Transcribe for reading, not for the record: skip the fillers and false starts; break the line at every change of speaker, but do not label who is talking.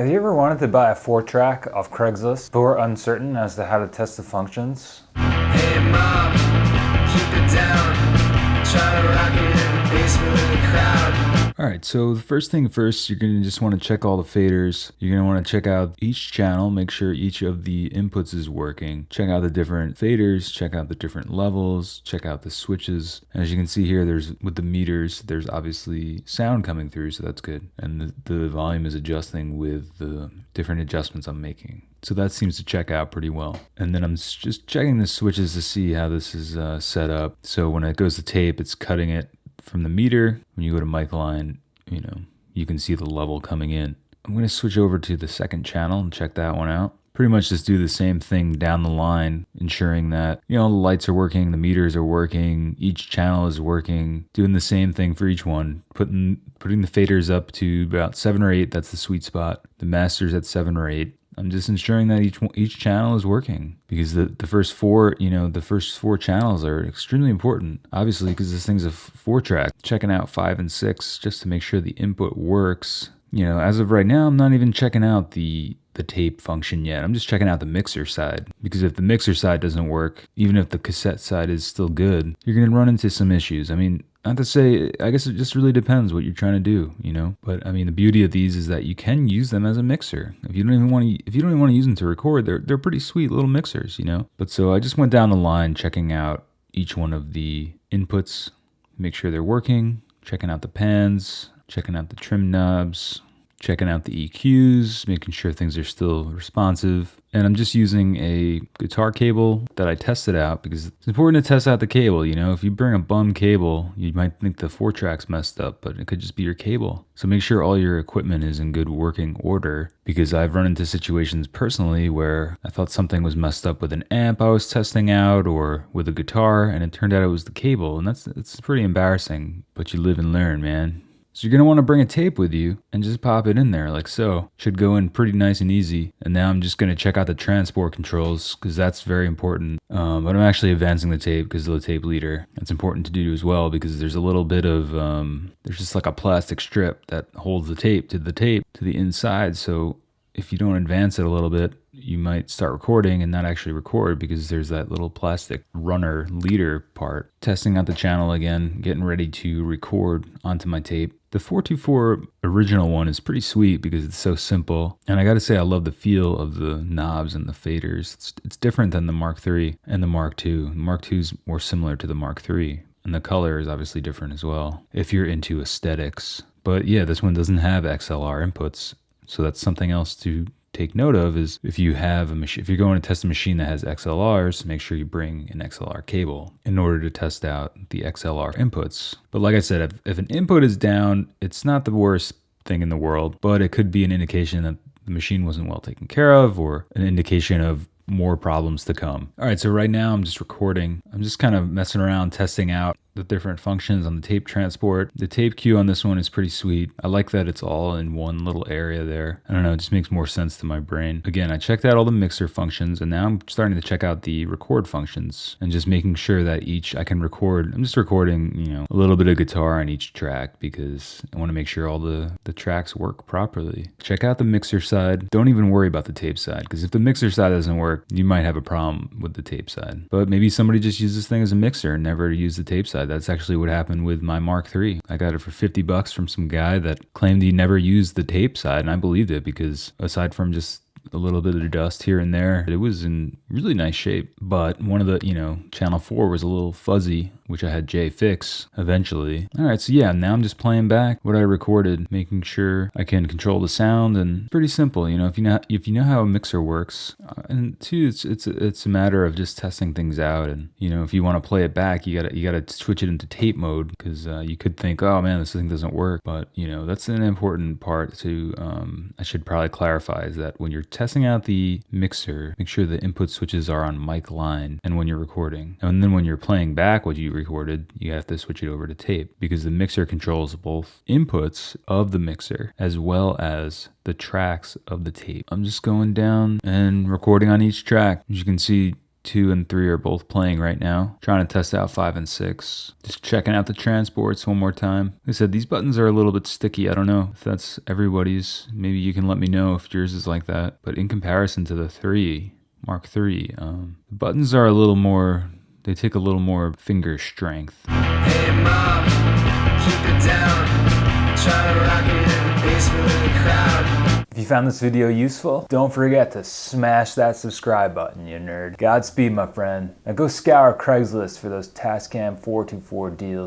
Have you ever wanted to buy a 4-track off Craigslist, but were uncertain as to how to test the functions?
Hey mom, keep it down. Try to rock it in the basement with the crowd.
Alright, so the first thing first, you're going to just want to check all the faders. You're going to want to check out each channel, make sure each of the inputs is working. Check out the different faders, check out the different levels, check out the switches. As you can see here, with the meters, there's obviously sound coming through, so that's good. And the volume is adjusting with the different adjustments I'm making. So that seems to check out pretty well. And then I'm just checking the switches to see how this is set up. So when it goes to tape, it's cutting it from the meter. When you go to mic line, you can see the level coming in. I'm going to switch over to the second channel and check that one out. Pretty much just do the same thing down the line, ensuring that, the lights are working, the meters are working, each channel is working, doing the same thing for each one, putting the faders up to about 7 or 8, that's the sweet spot. The master's at 7 or 8. I'm just ensuring that each channel is working, because the first four channels are extremely important, obviously, because this thing's a 4-track. Checking out 5 and 6 just to make sure the input works. As of right now, I'm not even checking out the tape function yet. I'm just checking out the mixer side, because if the mixer side doesn't work, even if the cassette side is still good, you're going to run into some issues. I mean, not to say, I guess it just really depends what you're trying to do, But I mean, the beauty of these is that you can use them as a mixer. If you don't even want to use them to record, they're pretty sweet little mixers, But so I just went down the line checking out each one of the inputs, make sure they're working, checking out the pans, checking out the trim knobs, checking out the EQs, making sure things are still responsive. And I'm just using a guitar cable that I tested out, because it's important to test out the cable. If you bring a bum cable, you might think the 4-track's messed up, but it could just be your cable. So make sure all your equipment is in good working order, because I've run into situations personally where I thought something was messed up with an amp I was testing out or with a guitar, and it turned out it was the cable. And it's pretty embarrassing, but you live and learn, man. So you're going to want to bring a tape with you and just pop it in there like so. Should go in pretty nice and easy. And now I'm just going to check out the transport controls, because that's very important. But I'm actually advancing the tape because of the tape leader. That's important to do as well, because there's a little bit of, there's just like a plastic strip that holds the tape to the inside. So if you don't advance it a little bit, you might start recording and not actually record, because there's that little plastic runner leader part. Testing out the channel again, getting ready to record onto my tape. The 424 original one is pretty sweet because it's so simple. And I gotta say, I love the feel of the knobs and the faders. It's different than the Mark III and the Mark II. The Mark II is more similar to the Mark III. And the color is obviously different as well, if you're into aesthetics. But yeah, this one doesn't have XLR inputs. So that's something else to take note of, is if you have if you're going to test a machine that has XLRs, make sure you bring an XLR cable in order to test out the XLR inputs. But like I said, if an input is down, it's not the worst thing in the world, but it could be an indication that the machine wasn't well taken care of, or an indication of more problems to come. All right, so right now I'm just recording. I'm just kind of messing around, testing out the different functions on the tape transport. The tape cue on this one is pretty sweet. I like that it's all in one little area there. I don't know, it just makes more sense to my brain. Again, I checked out all the mixer functions, and now I'm starting to check out the record functions and just making sure that I can record. I'm just recording, a little bit of guitar on each track, because I want to make sure all the tracks work properly. Check out the mixer side. Don't even worry about the tape side, because if the mixer side doesn't work, you might have a problem with the tape side. But maybe somebody just used this thing as a mixer and never used the tape side. That's actually what happened with my Mark III. I got it for $50 from some guy that claimed he never used the tape side, and I believed it, because aside from just a little bit of dust here and there, it was in really nice shape. But one of the, channel 4 was a little fuzzy, which I had Jay fix eventually. All right, so yeah, now I'm just playing back what I recorded, making sure I can control the sound, and pretty simple, if you know how a mixer works. And two, it's a matter of just testing things out, and if you want to play it back, you gotta switch it into tape mode, because you could think, oh man, this thing doesn't work. But that's an important part to I should probably clarify, is that when you're testing out the mixer, make sure the input switches are on mic line, and when you're recording, and then when you're playing back what you recorded, you have to switch it over to tape, because the mixer controls both inputs of the mixer as well as the tracks of the tape. I'm just going down and recording on each track. As you can see, 2 and 3 are both playing right now. Trying to test out 5 and 6. Just checking out the transports one more time. Like I said, these buttons are a little bit sticky. I don't know if that's everybody's. Maybe you can let me know if yours is like that. But in comparison to the 3, Mark III, the buttons are a little more, they take a little more finger strength.
Hey mom, keep it down. Try to rock it in the basement with the crowd.
If you found this video useful, don't forget to smash that subscribe button, you nerd. Godspeed, my friend. Now go scour Craigslist for those Tascam 424 deals.